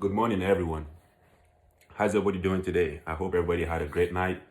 Good morning, everyone. How's everybody doing today? I hope everybody had a great night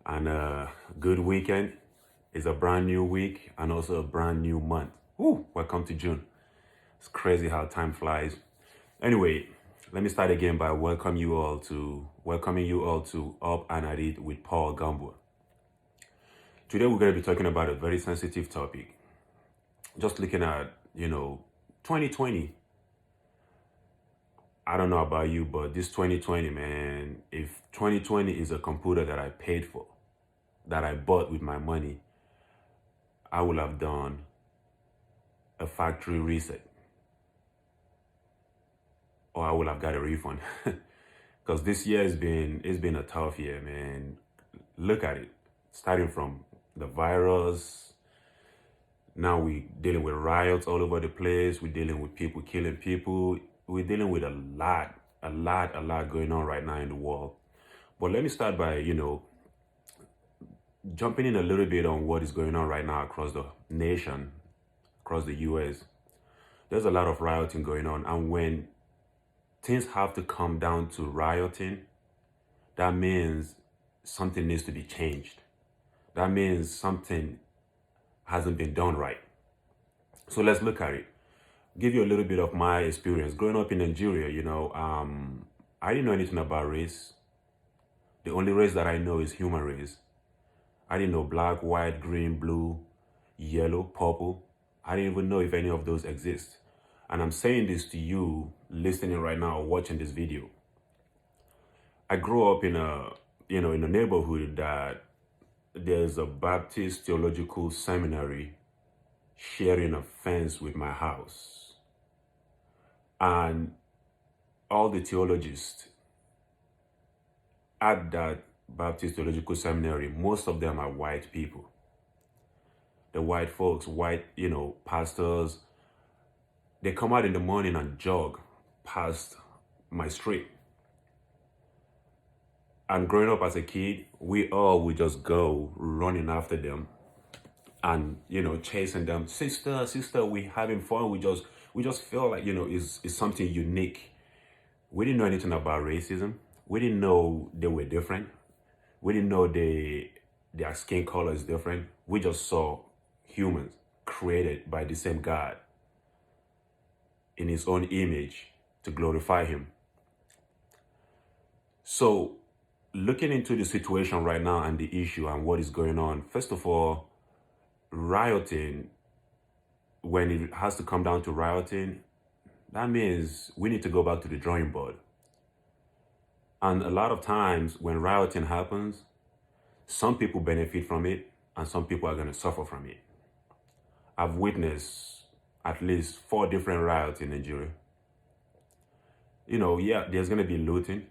and a good weekend. It's a brand new week and also a brand new month. Woo! Welcome to June. It's crazy how time flies. Anyway, let me start again by welcoming you all to Up and At It with Paul Gombwer. Today we're going to be talking about a very sensitive topic. Just looking at, 2020. I don't know about you, but this 2020, man, if 2020 is a computer that I paid for, that I bought with my money, I would have done a factory reset or I would have got a refund. Because this year it's been a tough year, man. Look at it. Starting from the virus, now we're dealing with riots all over the place. We're dealing with people killing people. We're dealing with a lot going on right now in the world. But let me start by, jumping in a little bit on what is going on right now across the nation, across the US. There's a lot of rioting going on. And when things have to come down to rioting, that means something needs to be changed. That means something hasn't been done right. So let's look at it. Give you a little bit of my experience. Growing up in Nigeria, I didn't know anything about race. The only race that I know is human race. I didn't know black, white, green, blue, yellow, purple. I didn't even know if any of those exist. And I'm saying this to you listening right now or watching this video. I grew up in a neighborhood that there's a Baptist theological seminary sharing a fence with my house. And all the theologians at that Baptist theological seminary, most of them are white people. The white folks, pastors, they come out in the morning and jog past my street. And growing up as a kid, we all would just go running after them and, chasing them. Sister, we having fun. We just feel like, it's something unique. We didn't know anything about racism. We didn't know they were different. We didn't know their skin color is different. We just saw humans created by the same God in his own image to glorify him. So looking into the situation right now and the issue and what is going on, first of all, rioting, when it has to come down to rioting, that means we need to go back to the drawing board. And a lot of times when rioting happens, some people benefit from it and some people are going to suffer from it. I've witnessed at least 4 different riots in Nigeria. There's going to be looting.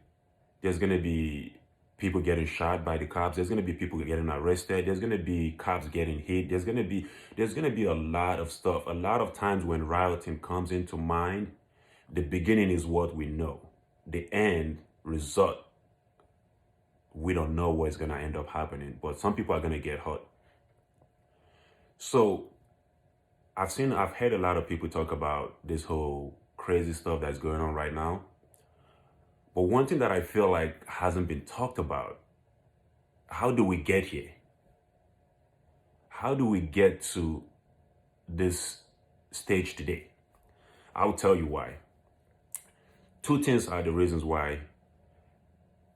There's going to be people getting shot by the cops. There's going to be people getting arrested. There's going to be cops getting hit. There's going to be a lot of stuff. A lot of times when rioting comes into mind, the beginning is what we know. The end result, we don't know what's going to end up happening, but some people are going to get hurt. So I've heard a lot of people talk about this whole crazy stuff that's going on right now. But one thing that I feel like hasn't been talked about, how do we get here? How do we get to this stage today? I'll tell you why. 2 things are the reasons why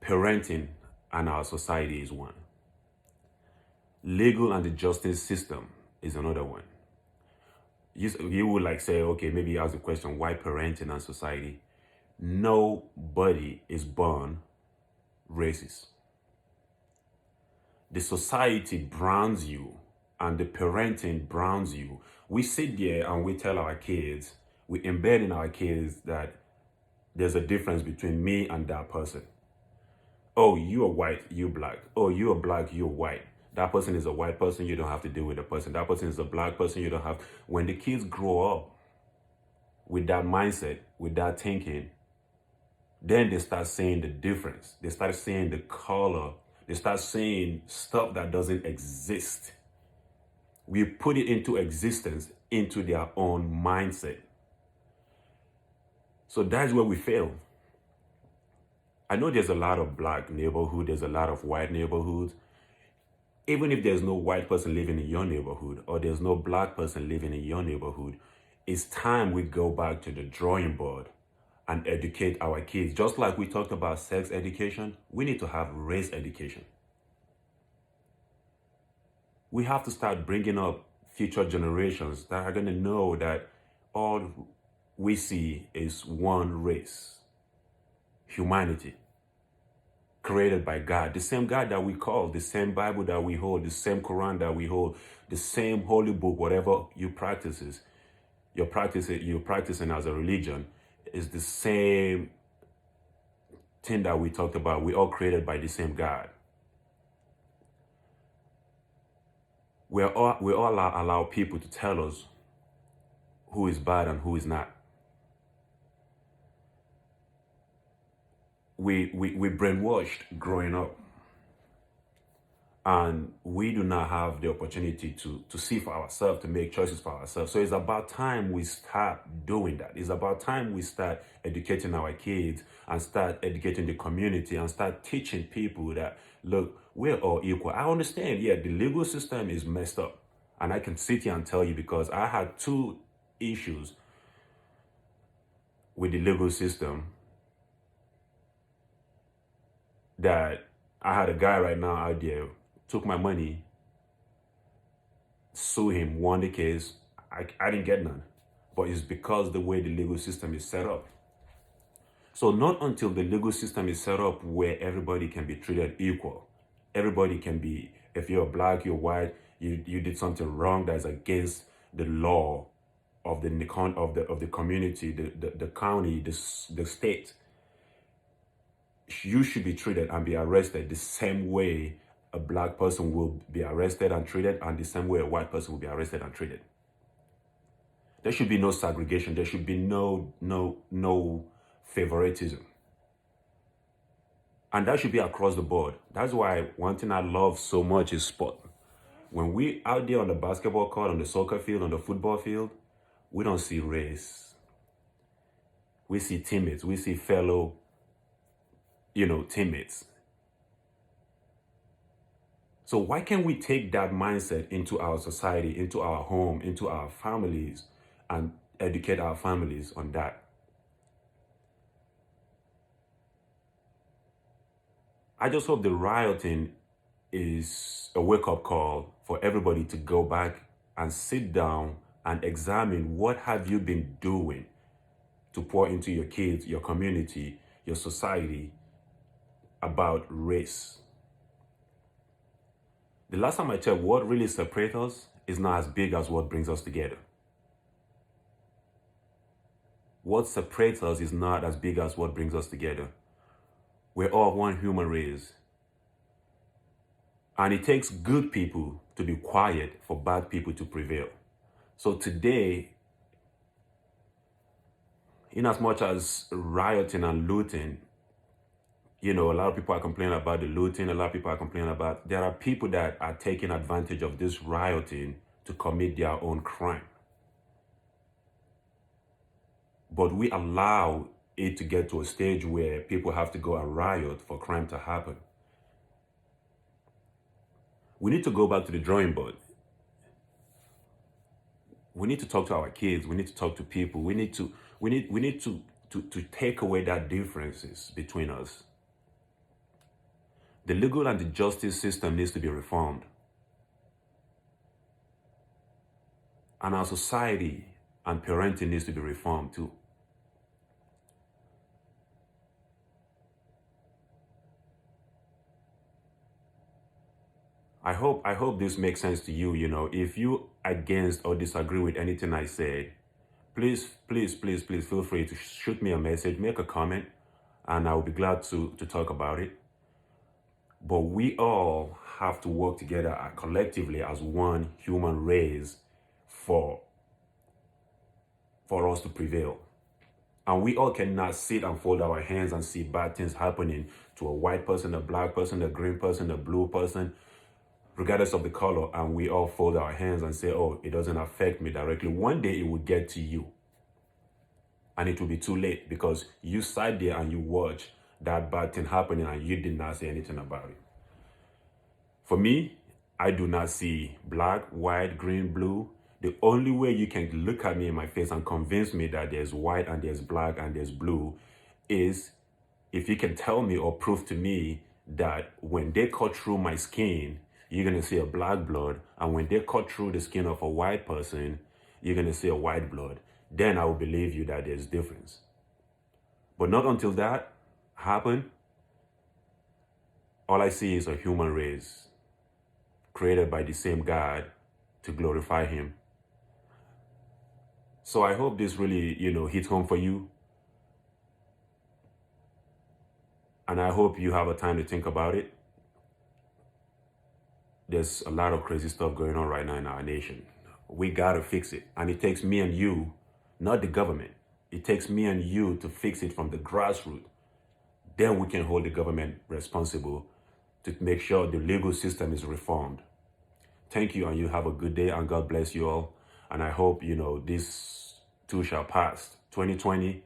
parenting and our society is one. Legal and the justice system is another one. You would say, okay, maybe ask the question, why parenting and society? Nobody is born racist. The society browns you and the parenting browns you. We sit there and we tell our kids, we embed in our kids that there's a difference between me and that person. Oh, you're white, you're black. Oh, you're black, you're white. That person is a white person, you don't have to deal with the person. That person is a black person, you don't have. When the kids grow up with that mindset, with that thinking, then they start seeing the difference. They start seeing the color. They start seeing stuff that doesn't exist. We put it into existence into their own mindset. So that's where we fail. I know there's a lot of black neighborhood, there's a lot of white neighborhoods. Even if there's no white person living in your neighborhood or there's no black person living in your neighborhood, it's time we go back to the drawing board and educate our kids. Just like we talked about sex education, we need to have race education. We have to start bringing up future generations that are going to know that all we see is one race, humanity, created by God, the same God that we call, the same Bible that we hold, the same Quran that we hold, the same holy book, whatever you're practicing as a religion, is the same thing that we talked about. We all created by the same God. We all allow people to tell us who is bad and who is not. We brainwashed growing up, and we do not have the opportunity to see for ourselves, to make choices for ourselves. So it's about time we start doing that. It's about time we start educating our kids and start educating the community and start teaching people that, look, we're all equal. I understand, yeah, the legal system is messed up. And I can sit here and tell you, because I had 2 issues with the legal system, that I had a guy right now out there, took my money, sue him, won the case. I didn't get none. But it's because the way the legal system is set up. So not until the legal system is set up where everybody can be treated equal, everybody can be, if you're black, you're white, you did something wrong that's against the law of the community, the county, the state, you should be treated and be arrested the same way a black person will be arrested and treated, and the same way a white person will be arrested and treated. There should be no segregation. There should be no favoritism. And that should be across the board. That's why one thing I love so much is sport. When we out there on the basketball court, on the soccer field, on the football field, we don't see race. We see teammates. We see fellow, teammates. So why can't we take that mindset into our society, into our home, into our families, and educate our families on that? I just hope the rioting is a wake-up call for everybody to go back and sit down and examine what have you been doing to pour into your kids, your community, your society about race. The last time I checked, what really separates us is not as big as what brings us together. What separates us is not as big as what brings us together. We're all one human race. And it takes good people to be quiet for bad people to prevail. So today, in as much as rioting and looting, a lot of people are complaining about the looting, a lot of people are complaining about, there are people that are taking advantage of this rioting to commit their own crime. But we allow it to get to a stage where people have to go and riot for crime to happen. We need to go back to the drawing board. We need to talk to our kids. We need to talk to people. We need to take away that differences between us. The legal and the justice system needs to be reformed. And our society and parenting needs to be reformed too. I hope this makes sense to you. If you against or disagree with anything I said, please feel free to shoot me a message, make a comment, and I'll be glad to talk about it. But we all have to work together collectively as one human race for us to prevail. And we all cannot sit and fold our hands and see bad things happening to a white person, a black person, a green person, a blue person, regardless of the color, and we all fold our hands and say, oh, it doesn't affect me directly. One day it will get to you. and it will be too late because you sat there and you watched that bad thing happening and you did not say anything about it. For me, I do not see black, white, green, blue. The only way you can look at me in my face and convince me that there's white and there's black and there's blue is if you can tell me or prove to me that when they cut through my skin, you're going to see a black blood, and when they cut through the skin of a white person, you're going to see a white blood. Then I will believe you that there's difference. But not until that happen, all I see is a human race created by the same God to glorify him. So I hope this really, hits home for you. And I hope you have a time to think about it. There's a lot of crazy stuff going on right now in our nation. We gotta fix it. And it takes me and you, not the government. It takes me and you to fix it from the grassroots. Then we can hold the government responsible to make sure the legal system is reformed. Thank you, and you have a good day, and God bless you all. And I hope, this too shall pass. 2020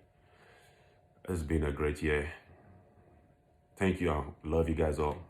has been a great year. Thank you, and love you guys all.